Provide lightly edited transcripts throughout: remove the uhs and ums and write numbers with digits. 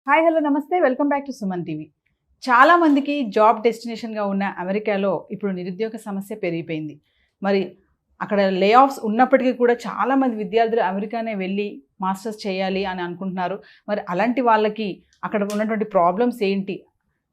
Hi hello నమస్తే welcome back to Suman TV. చాలా మందికి జాబ్ డెస్టినేషన్గా ఉన్న అమెరికాలో ఇప్పుడు నిరుద్యోగ సమస్య పెరిగిపోయింది. మరి అక్కడ లే ఆఫ్స్ ఉన్నప్పటికీ కూడా చాలామంది విద్యార్థులు అమెరికానే వెళ్ళి మాస్టర్స్ చేయాలి అని అనుకుంటున్నారు. మరి అలాంటి వాళ్ళకి అక్కడ ఉన్నటువంటి ప్రాబ్లమ్స్ ఏంటి?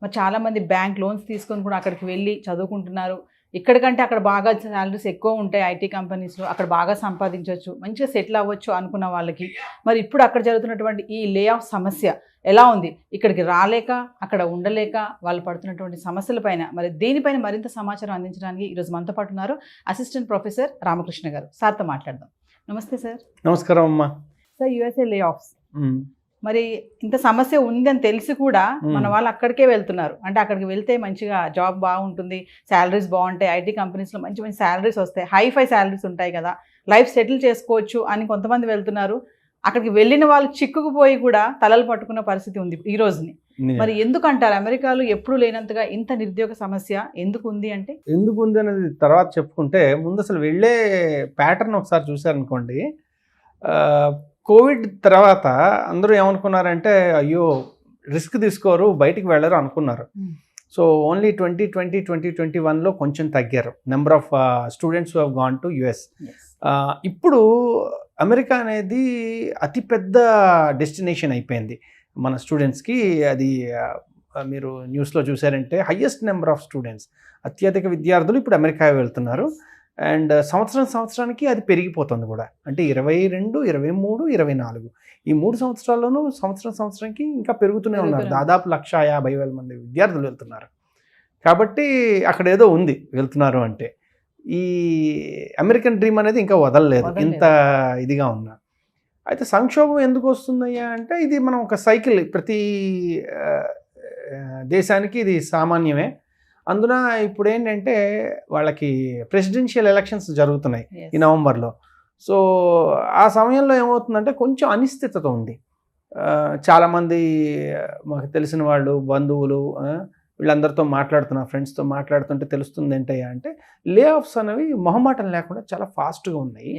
మరి చాలామంది బ్యాంక్ లోన్స్ తీసుకొని కూడా అక్కడికి వెళ్ళి చదువుకుంటున్నారు. ఇక్కడికంటే అక్కడ బాగా శాలరీస్ ఎక్కువ ఉంటాయి ఐటీ కంపెనీస్లో, అక్కడ బాగా సంపాదించవచ్చు, మంచిగా సెటిల్ అవ్వచ్చు అనుకున్న వాళ్ళకి మరి ఇప్పుడు అక్కడ జరుగుతున్నటువంటి ఈ లే ఆఫ్ సమస్య ఎలా ఉంది? ఇక్కడికి రాలేక అక్కడ ఉండలేక వాళ్ళు పడుతున్నటువంటి సమస్యలపైన మరి దీనిపైన మరింత సమాచారం అందించడానికి ఈరోజు మనతో పాటు ఉన్నారు అసిస్టెంట్ ప్రొఫెసర్ రామకృష్ణ గారు. సార్తో మాట్లాడదాం. నమస్తే సార్. నమస్కారం అమ్మా. సార్, యుఎస్ఏ లే ఆఫ్స్, మరి ఇంత సమస్య ఉందని తెలిసి కూడా మన వాళ్ళు అక్కడికే వెళ్తున్నారు. అంటే అక్కడికి వెళ్తే మంచిగా జాబ్ బాగుంటుంది, శాలరీస్ బాగుంటాయి, ఐటీ కంపెనీస్లో మంచి మంచి శాలరీస్ వస్తాయి, హైఫై శాలరీస్ ఉంటాయి కదా, లైఫ్ సెటిల్ చేసుకోవచ్చు అని కొంతమంది వెళ్తున్నారు. అక్కడికి వెళ్ళిన వాళ్ళు చిక్కుకుపోయి కూడా తలలు పట్టుకున్న పరిస్థితి ఉంది ఈ రోజుని. మరి ఎందుకు అంటారు అమెరికాలో ఎప్పుడు లేనంతగా ఇంత నిరుద్యోగ సమస్య ఎందుకు ఉంది అంటే? ఎందుకు ఉంది అనేది తర్వాత చెప్పుకుంటే ముందు అసలు వెళ్ళే ప్యాటర్న్ ఒకసారి చూసారనుకోండి. కోవిడ్ తర్వాత అందరూ ఏమనుకున్నారంటే అయ్యో రిస్క్ తీసుకోరు, బయటికి వెళ్ళరు అనుకున్నారు. సో ఓన్లీ 2020-2021లో కొంచెం తగ్గారు number of students who have gone to US. ఇప్పుడు అమెరికా అనేది అతిపెద్ద డెస్టినేషన్ అయిపోయింది మన స్టూడెంట్స్కి. అది మీరు న్యూస్లో చూసారంటే హయ్యెస్ట్ నెంబర్ ఆఫ్ స్టూడెంట్స్, అత్యధిక విద్యార్థులు ఇప్పుడు అమెరికా వెళ్తున్నారు. అండ్ సంవత్సరానికి అది పెరిగిపోతుంది కూడా. అంటే 22, 23, 24 ఈ 3 సంవత్సరాల్లోనూ సంవత్సరానికి ఇంకా పెరుగుతూనే ఉన్నారు. దాదాపు 150,000 మంది విద్యార్థులు వెళ్తున్నారు. కాబట్టి అక్కడ ఏదో ఉంది వెళ్తున్నారు అంటే. ఈ అమెరికన్ డ్రీమ్ అనేది ఇంకా వదలలేదు ఇంత ఇదిగా ఉన్నా. అయితే సంక్షోభం ఎందుకు వస్తుందయ్యా అంటే ఇది మనం ఒక సైకిల్, ప్రతి దేశానికి ఇది సామాన్యమే. అందున ఇప్పుడు ఏంటంటే వాళ్ళకి ప్రెసిడెన్షియల్ ఎలక్షన్స్ జరుగుతున్నాయి ఈ నవంబర్లో. సో ఆ సమయంలో ఏమవుతుందంటే కొంచెం అనిశ్చితత ఉంది. చాలామంది మాకు తెలిసిన వాళ్ళు, బంధువులు, వీళ్ళందరితో మాట్లాడుతున్నా, ఫ్రెండ్స్తో మాట్లాడుతుంటే తెలుస్తుంది ఏంటయ్యా అంటే లే ఆఫ్స్ అనేవి మొహమాటం లేకుండా చాలా ఫాస్ట్గా ఉన్నాయి.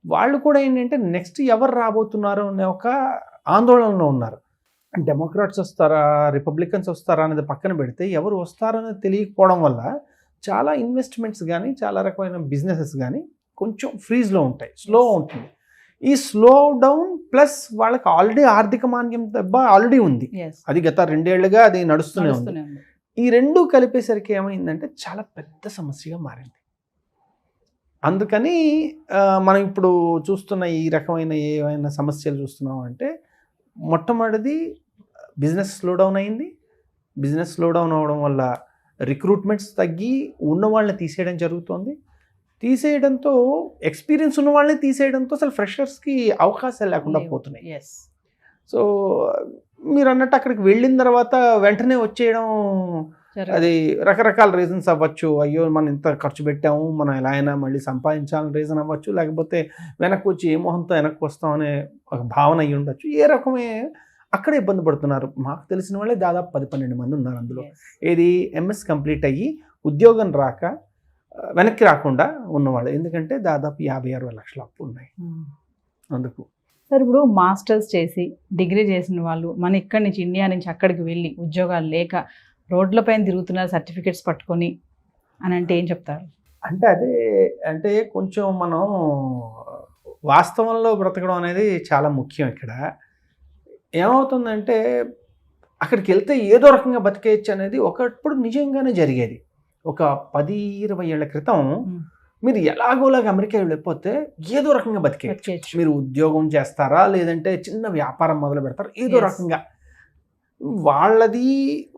వాళ్ళు కూడా ఏంటంటే నెక్స్ట్ ఎవరు రాబోతున్నారు అనే ఒక ఆందోళనలో ఉన్నారు. డెమోక్రాట్స్ వస్తారా, రిపబ్లికన్స్ వస్తారా అనేది పక్కన పెడితే ఎవరు వస్తారనేది తెలియకపోవడం వల్ల చాలా ఇన్వెస్ట్మెంట్స్ కానీ చాలా రకమైన బిజినెసెస్ కానీ కొంచెం ఫ్రీజ్లో ఉంటాయి, స్లో ఉంటుంది. ఈ స్లో డౌన్ ప్లస్ వాళ్ళకి ఆల్రెడీ ఆర్థిక మాంద్యం దెబ్బ ఆల్రెడీ ఉంది. అది గత 2 ఏళ్లుగా అది నడుస్తూనే ఉంది. ఈ రెండు కలిపేసరికి ఏమైందంటే చాలా పెద్ద సమస్యగా మారింది. అందుకని మనం ఇప్పుడు చూస్తున్న ఈ రకమైన ఏమైనా సమస్యలు చూస్తున్నాం అంటే మొట్టమొదటిది బిజినెస్ స్లో డౌన్ అయింది. బిజినెస్ స్లో డౌన్ అవడం వల్ల రిక్రూట్మెంట్స్ తగ్గి ఉన్న వాళ్ళని తీసేయడం జరుగుతుంది. తీసేయడంతో ఎక్స్పీరియన్స్ ఉన్న వాళ్ళని తీసేయడంతో అసలు ఫ్రెషర్స్కి అవకాశాలు లేకుండా పోతున్నాయి. సో మీరు అన్నట్టు అక్కడికి వెళ్ళిన తర్వాత వెంటనే వచ్చేయడం, అది రకరకాల రీజన్స్ అవ్వచ్చు. అయ్యో మనం ఇంత ఖర్చు పెట్టాము, మనం ఎలా అయినా మళ్ళీ సంపాదించాలని రీజన్ అవ్వచ్చు. లేకపోతే వెనక్కి వచ్చి ఏ మొహంతో వెనక్కి వస్తామనే ఒక భావన అయ్యి ఉండొచ్చు. ఏ రకమే అక్కడ ఇబ్బంది పడుతున్నారు. మాకు తెలిసిన వాళ్ళే దాదాపు 10-12 మంది ఉన్నారు అందులో. ఏది ఎంఎస్ కంప్లీట్ అయ్యి ఉద్యోగం రాక వెనక్కి రాకుండా ఉన్నవాళ్ళు. ఎందుకంటే దాదాపు 50-60 లక్షల అప్పు ఉన్నాయి అందుకు. సార్, ఇప్పుడు మాస్టర్స్ చేసి డిగ్రీ చేసిన వాళ్ళు మన ఇక్కడి నుంచి ఇండియా నుంచి అక్కడికి వెళ్ళి ఉద్యోగాలు లేక రోడ్లపైన తిరుగుతున్నారు సర్టిఫికెట్స్ పట్టుకొని అని అంటే ఏం చెప్తారు? అంటే అదే అంటే కొంచెం మనం వాస్తవంలో బ్రతకడం అనేది చాలా ముఖ్యం. ఇక్కడ ఏమవుతుందంటే అక్కడికి వెళ్తే ఏదో రకంగా బతికేయచ్చు అనేది ఒకప్పుడు నిజంగానే జరిగేది. ఒక 10-20 ఏళ్ల క్రితం మీరు ఎలాగోలాగా అమెరికా వెళ్ళిపోతే ఏదో రకంగా బతికేయచ్చు. మీరు ఉద్యోగం చేస్తారా, లేదంటే చిన్న వ్యాపారం మొదలు పెడతారా, ఏదో రకంగా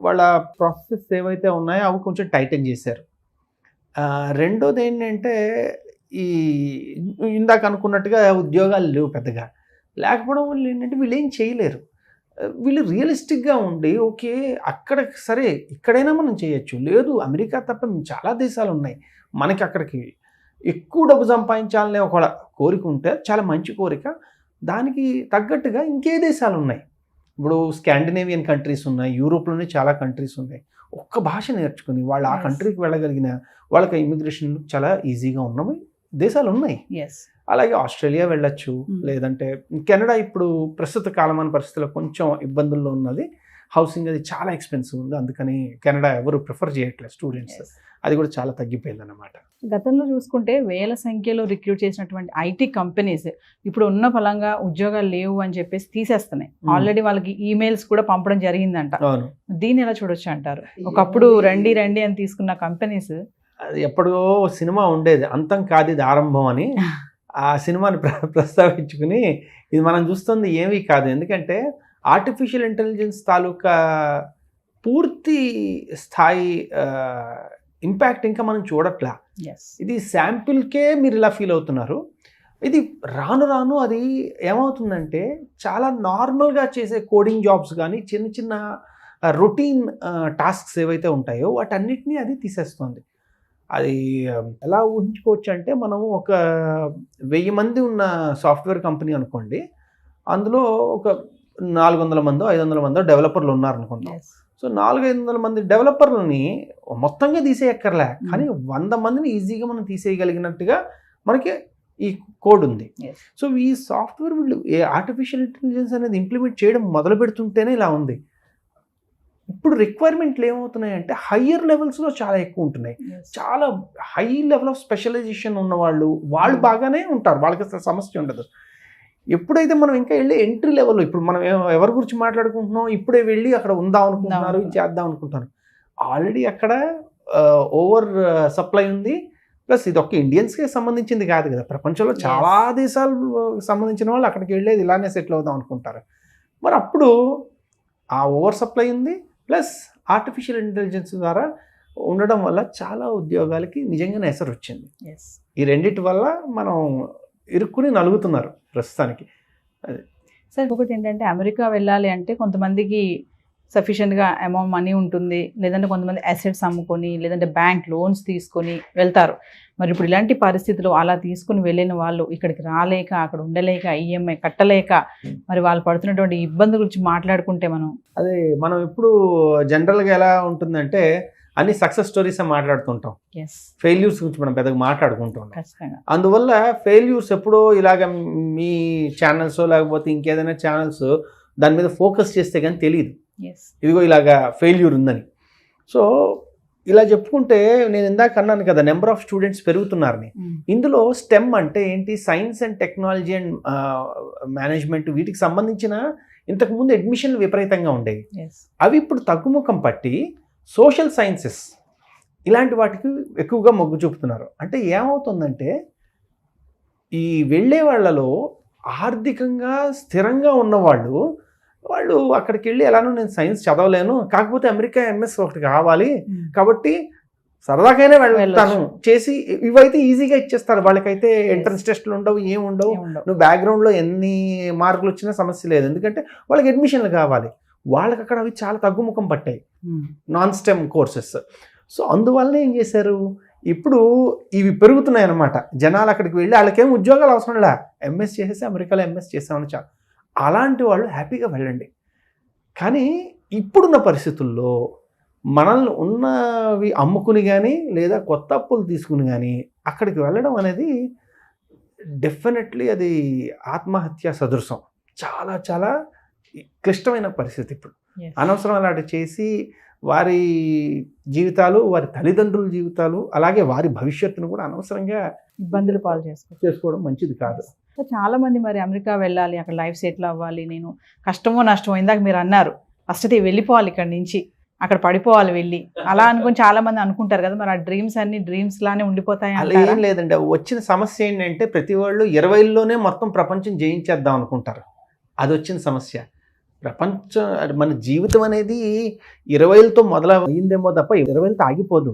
వాళ్ళ ప్రాసెస్ ఏవైతే ఉన్నాయో అవి కొంచెం టైటన్ చేశారు. రెండోది ఏంటంటే ఈ ఇందాక అనుకున్నట్టుగా ఉద్యోగాలు లేవు పెద్దగా. లేకపోవడం వల్ల ఏంటంటే వీళ్ళు ఏం చేయలేరు. వీళ్ళు రియలిస్టిక్గా ఉండి ఓకే అక్కడ సరే ఇక్కడైనా మనం చేయొచ్చు, లేదు అమెరికా తప్ప చాలా దేశాలు ఉన్నాయి, మనకి అక్కడికి ఎక్కువ డబ్బు సంపాదించాలనే ఒక కోరిక ఉంటే చాలా మంచి కోరిక, దానికి తగ్గట్టుగా ఇంకే దేశాలు ఉన్నాయి. ఇప్పుడు స్కాండినేవియన్ కంట్రీస్ ఉన్నాయి, యూరోప్లోనే చాలా కంట్రీస్ ఉన్నాయి. ఒక్క భాష నేర్చుకుని వాళ్ళు ఆ కంట్రీకి వెళ్ళగలిగిన వాళ్ళకి ఇమిగ్రేషన్ చాలా ఈజీగా ఉన్నవి దేశాలు ఉన్నాయి. అలాగే ఆస్ట్రేలియా వెళ్ళొచ్చు, లేదంటే కెనడా ఇప్పుడు ప్రస్తుత కాలమాన పరిస్థితుల్లో కొంచెం ఇబ్బందుల్లో ఉన్నది. హౌసింగ్ అది చాలా ఎక్స్పెన్సివ్ ఉంది, అందుకని కెనడా ఎవరు ప్రిఫర్ చేయట్లేదు స్టూడెంట్స్. అది కూడా చాలా తగ్గిపోయింది అన్నమాట. గతంలో చూసుకుంటే వేల సంఖ్యలో రిక్రూట్ చేసినటువంటి ఐటీ కంపెనీస్ ఇప్పుడు ఉన్న ఫలంగా ఉద్యోగాలు లేవు అని చెప్పేసి తీసేస్తున్నాయి. ఆల్రెడీ వాళ్ళకి ఈమెయిల్స్ కూడా పంపడం జరిగిందంట. అవును, దీన్ని ఎలా చూడొచ్చు అంటారు? ఒకప్పుడు రండి రండి అని తీసుకున్న కంపెనీస్, అది ఎప్పుడో సినిమా ఉండేది అంతం కాదు ఇది ఆరంభం అని, ఆ సినిమాని ప్రస్తావించుకుని ఇది మనం చూస్తుంది ఏమీ కాదు. ఎందుకంటే ఆర్టిఫిషియల్ ఇంటెలిజెన్స్ తాలూకా పూర్తి స్థాయి ఇంపాక్ట్ ఇంకా మనం చూడట్లా. ఇది శాంపిల్కే మీరు ఇలా ఫీల్ అవుతున్నారు. ఇది రాను రాను అది ఏమవుతుందంటే చాలా నార్మల్గా చేసే కోడింగ్ జాబ్స్ కానీ చిన్న చిన్న రొటీన్ టాస్క్స్ ఏవైతే ఉంటాయో వాటన్నిటినీ అది తీసేస్తుంది. అది ఎలా ఊహించుకోవచ్చు అంటే మనం ఒక 1000 మంది ఉన్న సాఫ్ట్వేర్ కంపెనీ అనుకోండి, అందులో ఒక 400 మందో 500 మందో డెవలపర్లు ఉన్నారనుకుందాం. సో 400-500 మంది డెవలపర్లని మొత్తంగా తీసేయక్కర్లే, కానీ 100 మందిని ఈజీగా మనం తీసేయగలిగినట్టుగా మనకి ఈ కోడ్ ఉంది. సో ఈ సాఫ్ట్వేర్ వీళ్ళు ఆర్టిఫిషియల్ ఇంటెలిజెన్స్ అనేది ఇంప్లిమెంట్ చేయడం మొదలు పెడుతుంటేనే ఇలా ఉంది. ఇప్పుడు రిక్వైర్మెంట్లు ఏమవుతున్నాయంటే హయ్యర్ లెవెల్స్లో చాలా ఎక్కువ ఉంటున్నాయి. చాలా హై లెవెల్ ఆఫ్ స్పెషలైజేషన్ ఉన్న వాళ్ళు బాగానే ఉంటారు, వాళ్ళకి అసలు సమస్య ఉండదు. ఎప్పుడైతే మనం ఇంకా వెళ్ళి ఎంట్రీ లెవెల్లో, ఇప్పుడు మనం ఎవరి గురించి మాట్లాడుకుంటున్నాం, ఇప్పుడే వెళ్ళి అక్కడ ఉందాం అనుకుంటున్నారు, ఇది చేద్దాం అనుకుంటున్నారు. ఆల్రెడీ అక్కడ ఓవర్ సప్లై ఉంది. ప్లస్ ఇది ఒక్క ఇండియన్స్కే సంబంధించింది కాదు కదా, ప్రపంచంలో చాలా దేశాలు సంబంధించిన వాళ్ళు అక్కడికి వెళ్ళేది ఇలానే సెటిల్ అవుదాం అనుకుంటారు. మరి అప్పుడు ఆ ఓవర్ సప్లై ఉంది, ప్లస్ ఆర్టిఫిషియల్ ఇంటెలిజెన్స్ ద్వారా ఉండడం వల్ల చాలా ఉద్యోగాలకి నిజంగానే ఎసరు వచ్చింది. ఈ రెండిటి వల్ల మనం ఇరుక్కుని నలుగుతున్నారు ప్రస్తుతానికి. అది సార్, ఒకటి ఏంటంటే అమెరికా వెళ్ళాలి అంటే కొంతమందికి సఫిషియెంట్గా అమౌంట్ మనీ ఉంటుంది, లేదంటే కొంతమంది అసెట్స్ అమ్ముకొని, లేదంటే బ్యాంక్ లోన్స్ తీసుకొని వెళ్తారు. మరి ఇప్పుడు ఇలాంటి పరిస్థితులు అలా తీసుకుని వెళ్ళిన వాళ్ళు ఇక్కడికి రాలేక, అక్కడ ఉండలేక, ఈఎంఐ కట్టలేక, మరి వాళ్ళు పడుతున్నటువంటి ఇబ్బంది గురించి మాట్లాడుకుంటే మనం ఇప్పుడు జనరల్గా ఎలా ఉంటుందంటే అన్ని సక్సెస్ స్టోరీసే మాట్లాడుతుంటాం, ఫెయిల్యూర్స్ గురించి మనం పెద్దగా మాట్లాడుకుంటాం. అందువల్ల ఫెయిల్యూర్స్ ఎప్పుడో ఇలాగ మీ ఛానల్స్ లేకపోతే ఇంకేదైనా ఛానల్స్ దాని మీద ఫోకస్ చేస్తే కానీ తెలియదు ఇదిగో ఇలాగా ఫెయిల్యూర్ ఉందని. సో ఇలా చెప్పుకుంటే నేను ఇందాక అన్నాను కదా నెంబర్ ఆఫ్ స్టూడెంట్స్ పెరుగుతున్నారని. ఇందులో స్టెమ్ అంటే ఏంటి, science and technology and management, వీటికి సంబంధించిన ఇంతకుముందు అడ్మిషన్లు విపరీతంగా ఉండేవి. అవి ఇప్పుడు తగ్గుముఖం పట్టి సోషల్ సైన్సెస్ ఇలాంటి వాటికి ఎక్కువగా మొగ్గు చూపుతున్నారు. అంటే ఏమవుతుందంటే ఈ వెళ్ళే వాళ్ళలో ఆర్థికంగా స్థిరంగా ఉన్నవాళ్ళు అక్కడికి వెళ్ళి ఎలానో నేను సైన్స్ చదవలేను, కాకపోతే అమెరికా ఎంఎస్ ఒకటి కావాలి కాబట్టి సరదాకైనా వెళ్తాను చేసి ఇవైతే ఈజీగా ఇచ్చేస్తారు. వాళ్ళకైతే ఎంట్రన్స్ టెస్ట్లు ఉండవు, ఏముండవు, నువ్వు బ్యాక్గ్రౌండ్లో ఎన్ని మార్కులు వచ్చినా సమస్య లేదు, ఎందుకంటే వాళ్ళకి అడ్మిషన్లు కావాలి. వాళ్ళకి అక్కడ అవి చాలా తగ్గుముఖం పట్టాయి నాన్ స్టెమ్ కోర్సెస్. సో అందువల్ల ఏం చేశారు, ఇప్పుడు ఇవి పెరుగుతున్నాయి అన్నమాట. జనాలు అక్కడికి వెళ్ళి వాళ్ళకేం ఉద్యోగాలు అవసరం లే, ఎంఎస్ చేసేసి అమెరికాలో ఎంఎస్ చేసామని చాలు. అలాంటి వాళ్ళు హ్యాపీగా వెళ్ళండి. కానీ ఇప్పుడున్న పరిస్థితుల్లో మనల్ని ఉన్నవి అమ్ముకుని కానీ లేదా కొత్త అప్పులు తీసుకుని కానీ అక్కడికి వెళ్ళడం అనేది డెఫినెట్లీ అది ఆత్మహత్య సదృశం. చాలా చాలా క్లిష్టమైన పరిస్థితి ఇప్పుడు. అనవసరం అలాంటి చేసి వారి జీవితాలు, వారి తల్లిదండ్రుల జీవితాలు, అలాగే వారి భవిష్యత్తును కూడా అనవసరంగా ఇబ్బందులు పాలు చేసుకోవడం మంచిది కాదు. చాలా మంది మరి అమెరికా వెళ్ళాలి, అక్కడ లైఫ్ సెటిల్ అవ్వాలి, నేను కష్టమో నష్టమో, ఇందాక మీరు అన్నారు ఫస్ట్ అయితే వెళ్ళిపోవాలి ఇక్కడి నుంచి, అక్కడ పడిపోవాలి వెళ్ళి, అలా అనుకుని చాలా మంది అనుకుంటారు కదా. మరి ఆ డ్రీమ్స్ అన్ని డ్రీమ్స్ లానే ఉండిపోతాయి? అలా ఏం లేదండి. వచ్చిన సమస్య ఏంటంటే ప్రతి వాళ్ళు 20లోనే మొత్తం ప్రపంచం జయించేద్దాం అనుకుంటారు. అది వచ్చిన సమస్య. ప్రపంచం మన జీవితం అనేది 20లతో మొదలైందేమో తప్ప 20లతో ఆగిపోదు.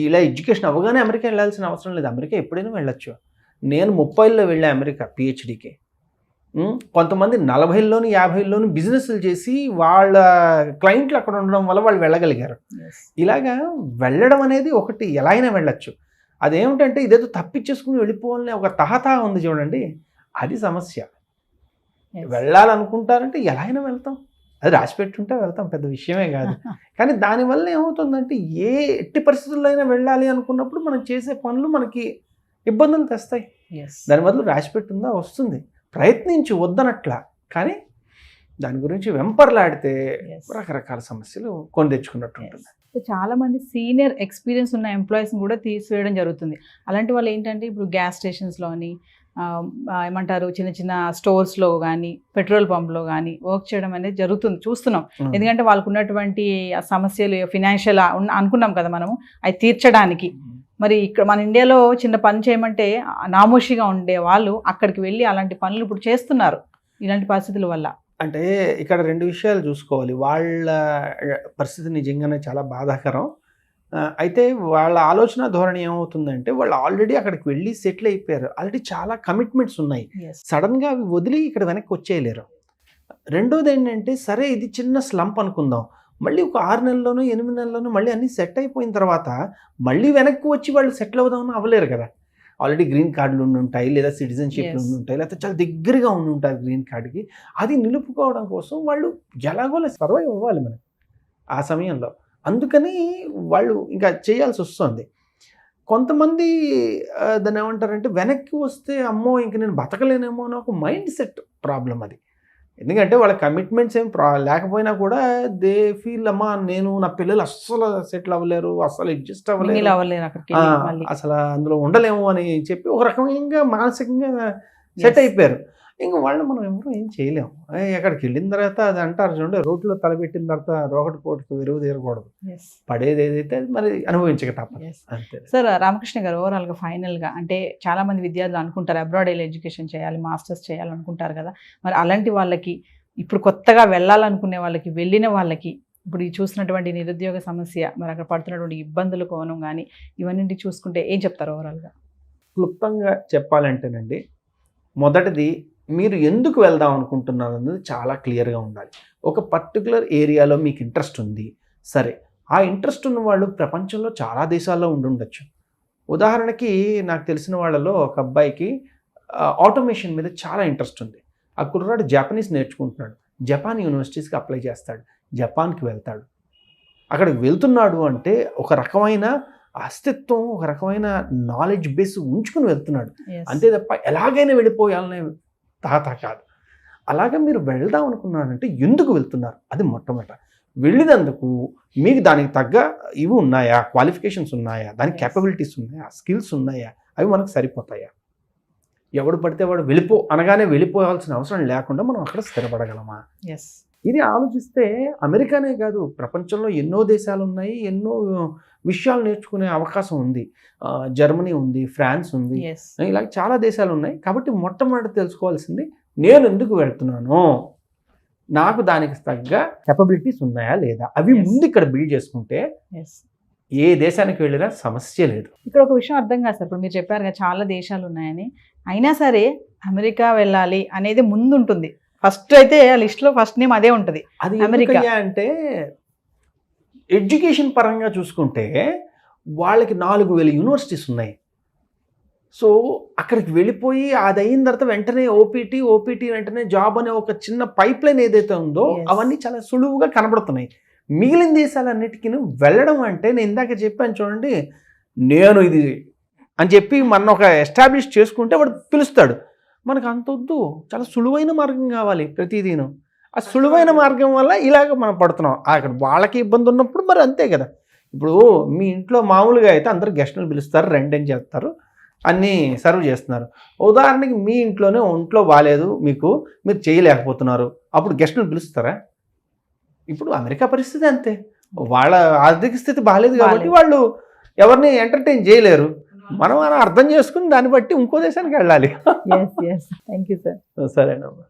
ఇలా ఎడ్యుకేషన్ అవ్వగానే అమెరికా వెళ్ళాల్సిన అవసరం లేదు, అమెరికా ఎప్పుడైనా వెళ్ళొచ్చు. నేను 30లో వెళ్ళా అమెరికా పిహెచ్డికి. కొంతమంది 40లోను 50లోను బిజినెస్లు చేసి వాళ్ళ క్లయింట్లు అక్కడ ఉండడం వల్ల వాళ్ళు వెళ్ళగలిగారు. ఇలాగా వెళ్ళడం అనేది ఒకటి, ఎలా అయినా వెళ్ళొచ్చు. అదేమిటంటే ఇదేదో తప్పించేసుకుని వెళ్ళిపోవాలని ఒక తహతా ఉంది చూడండి, అది సమస్య. వెళ్ళాలనుకుంటారంటే ఎలా అయినా వెళ్తాం, అది రాసి పెట్టుంటే వెళ్తాం, పెద్ద విషయమే కాదు. కానీ దానివల్ల ఏమవుతుందంటే ఎట్టి పరిస్థితుల్లో అయినా వెళ్ళాలి అనుకున్నప్పుడు మనం చేసే పనులు మనకి ఇబ్బందులు తెస్తాయి. ఎస్ దాని బదులు రాసి పెట్టుందా వస్తుంది, ప్రయత్నించి వద్దనట్లా, కానీ దాని గురించి వెంపర్లాడితే రకరకాల సమస్యలు కొని తెచ్చుకున్నట్టు ఉంటుంది. చాలా మంది సీనియర్ ఎక్స్పీరియన్స్ ఉన్న ఎంప్లాయీస్ని కూడా తీసివేయడం జరుగుతుంది. అలాంటి వాళ్ళు ఏంటంటే ఇప్పుడు గ్యాస్ స్టేషన్స్లో అని ఏమంటారు చిన్న చిన్న స్టోర్స్లో కానీ పెట్రోల్ పంప్లో కానీ వర్క్ చేయడం అనేది జరుగుతుంది, చూస్తున్నాం. ఎందుకంటే వాళ్ళకు ఉన్నటువంటి ఆ సమస్యలు ఫినాన్షియల్ అనుకున్నాం కదా మనము, అవి తీర్చడానికి. మరి ఇక్కడ మన ఇండియాలో చిన్న పని చేయమంటే నామోషిగా ఉండే వాళ్ళు అక్కడికి వెళ్ళి అలాంటి పనులు ఇప్పుడు చేస్తున్నారు ఇలాంటి పరిస్థితుల వల్ల. అంటే ఇక్కడ 2 విషయాలు చూసుకోవాలి. వాళ్ళ పరిస్థితి నిజంగానే చాలా బాధాకరం. అయితే వాళ్ళ ఆలోచన ధోరణి ఏమవుతుందంటే వాళ్ళు ఆల్రెడీ అక్కడికి వెళ్ళి సెటిల్ అయిపోయారు, ఆల్రెడీ చాలా కమిట్మెంట్స్ ఉన్నాయి, సడన్గా అవి వదిలి ఇక్కడ వెనక్కి వచ్చేయలేరు. రెండోది ఏంటంటే సరే ఇది చిన్న స్లంప్ అనుకుందాం, మళ్ళీ ఒక 6 నెలల్లోనూ 8 నెలల్లోనూ మళ్ళీ అన్నీ సెట్ అయిపోయిన తర్వాత మళ్ళీ వెనక్కి వచ్చి వాళ్ళు సెటిల్ అవుదామని అవ్వలేరు కదా. ఆల్రెడీ గ్రీన్ కార్డులు ఉండి ఉంటాయి, లేదా సిటిజన్షిప్లు ఉండి ఉంటాయి, లేకపోతే చాలా దగ్గరగా ఉండి ఉంటారు గ్రీన్ కార్డుకి. అది నిలుపుకోవడం కోసం వాళ్ళు ఎలాగోలా సర్వైవ్ అవ్వాలి మనం ఆ సమయంలో. అందుకని వాళ్ళు ఇంకా చేయాల్సి వస్తుంది. కొంతమంది దాన్ని ఏమంటారంటే వెనక్కి వస్తే అమ్మో ఇంక నేను బతకలేనేమో అని ఒక మైండ్ సెట్ ప్రాబ్లం అది. ఎందుకంటే వాళ్ళ కమిట్మెంట్స్ ఏం లేకపోయినా కూడా దే ఫీల్ అమ్మా నేను నా పిల్లలు అస్సలు సెటిల్ అవ్వలేరు, అస్సలు అడ్జస్ట్ అవ్వలేరు, అసలు అందులో ఉండలేము అని చెప్పి ఒక రకంగా మానసికంగా సెట్ అయిపోయారు. ఇంకా వాళ్ళు మనం ఎవరు ఏం చేయలేము. ఎక్కడికి వెళ్ళిన తర్వాత అది అంటారు చూడండి, రోడ్లో తలపెట్టిన తర్వాత రోకటి పోటుకు విరువు తీరకూడదు, పడేది ఏదైతే అది మరి అనుభవించక తప్పదు అంతే. సార్ రామకృష్ణ గారు, ఓవరాల్గా ఫైనల్గా అంటే చాలా మంది విద్యార్థులు అనుకుంటారు అబ్రాడ్ వెళ్ళి ఎడ్యుకేషన్ చేయాలి, మాస్టర్స్ చేయాలనుకుంటారు కదా, మరి అలాంటి వాళ్ళకి ఇప్పుడు కొత్తగా వెళ్ళాలనుకునే వాళ్ళకి, వెళ్ళిన వాళ్ళకి ఇప్పుడు ఈ చూసినటువంటి నిరుద్యోగ సమస్య, మరి అక్కడ పడుతున్నటువంటి ఇబ్బందుల కోణం కానీ ఇవన్నీ చూసుకుంటే ఏం చెప్తారు ఓవరాల్గా? క్లుప్తంగా చెప్పాలంటేనండి, మొదటిది మీరు ఎందుకు వెళ్దాం అనుకుంటున్నారు అన్నది చాలా క్లియర్గా ఉండాలి. ఒక పర్టికులర్ ఏరియాలో మీకు ఇంట్రెస్ట్ ఉంది, సరే ఆ ఇంట్రెస్ట్ ఉన్న వాళ్ళు ప్రపంచంలో చాలా దేశాల్లో ఉండుండొచ్చు. ఉదాహరణకి నాకు తెలిసిన వాళ్ళలో ఒక అబ్బాయికి ఆటోమేషన్ మీద చాలా ఇంట్రెస్ట్ ఉంది. ఆ కుర్రాడు జపనీస్ నేర్చుకుంటున్నాడు, జపాన్ యూనివర్సిటీస్కి అప్లై చేస్తాడు, జపాన్కి వెళ్తాడు. అక్కడికి వెళ్తున్నాడు అంటే ఒక రకమైన అస్తిత్వం, ఒక రకమైన నాలెడ్జ్ బేస్ ఉంచుకుని వెళ్తున్నాడు, అంతే తప్ప ఎలాగైనా వెళ్ళిపోయాలనే తాత కాదు. అలాగే మీరు వెళ్దాం అనుకున్నారంటే ఎందుకు వెళ్తున్నారు అది మొట్టమొదట. వెళ్ళినందుకు మీకు దానికి తగ్గ ఇవి ఉన్నాయా, క్వాలిఫికేషన్స్ ఉన్నాయా, దానికి క్యాపబిలిటీస్ ఉన్నాయా, స్కిల్స్ ఉన్నాయా, అవి మనకు సరిపోతాయా. ఎవడు పడితే వాడు వెళ్ళిపో అనగానే వెళ్ళిపోవాల్సిన అవసరం లేకుండా మనం అక్కడ స్థిరపడగలమా, ఇది ఆలోచిస్తే అమెరికానే కాదు ప్రపంచంలో ఎన్నో దేశాలు ఉన్నాయి, ఎన్నో విషయాలు నేర్చుకునే అవకాశం ఉంది. జర్మనీ ఉంది, ఫ్రాన్స్ ఉంది, ఇలా చాలా దేశాలు ఉన్నాయి. కాబట్టి మొట్టమొదటి తెలుసుకోవాల్సింది నేను ఎందుకు వెళ్తున్నాను, నాకు దానికి తగ్గ కెపబిలిటీస్ ఉన్నాయా లేదా, అవి ముందు ఇక్కడ బిల్డ్ చేసుకుంటే ఏ దేశానికి వెళ్ళినా సమస్య లేదు. ఇక్కడ ఒక విషయం అర్థం కాదు సార్, ఇప్పుడు మీరు చెప్పారు కదా చాలా దేశాలు ఉన్నాయని, అయినా సరే అమెరికా వెళ్ళాలి అనేది ముందు ఉంటుంది. ఫస్ట్ అయితే ఆ లిస్ట్లో ఫస్ట్ నేమ్ అదే ఉంటుంది. అది అమెరికా అంటే ఎడ్యుకేషన్ పరంగా చూసుకుంటే వాళ్ళకి 4000 యూనివర్సిటీస్ ఉన్నాయి. సో అక్కడికి వెళ్ళిపోయి అది అయిన తర్వాత వెంటనే ఓపీటీ వెంటనే జాబ్ అనే ఒక చిన్న పైప్ లైన్ ఏదైతే ఉందో అవన్నీ చాలా సులువుగా కనబడుతున్నాయి. మిగిలిన దేశాలన్నిటికీ వెళ్ళడం అంటే నేను ఇందాక చెప్పాను చూడండి, నేను ఇది అని చెప్పి మన ఒక ఎస్టాబ్లిష్ చేసుకుంటే వాడు పిలుస్తాడు. మనకు అంత వద్దు, చాలా సులువైన మార్గం కావాలి ప్రతిదీను. ఆ సులువైన మార్గం వల్ల ఇలాగ మనం పడుతున్నాం. అక్కడ వాళ్ళకి ఇబ్బంది ఉన్నప్పుడు మరి అంతే కదా. ఇప్పుడు మీ ఇంట్లో మామూలుగా అయితే అందరు గెస్టులు పిలుస్తారు, రెండేం చేస్తారు, అన్నీ సర్వ్ చేస్తున్నారు. ఉదాహరణకి మీ ఇంట్లోనే ఒంట్లో బాగాలేదు, మీరు చేయలేకపోతున్నారు, అప్పుడు గెస్టులు పిలుస్తారా? ఇప్పుడు అమెరికా పరిస్థితి అంతే, వాళ్ళ ఆర్థిక స్థితి బాగాలేదు కాబట్టి వాళ్ళు ఎవరిని ఎంటర్టైన్ చేయలేరు. మనం అలా అర్థం చేసుకుని దాన్ని బట్టి ఇంకో దేశానికి వెళ్ళాలి. Thank you sir. సరేనమ్మా.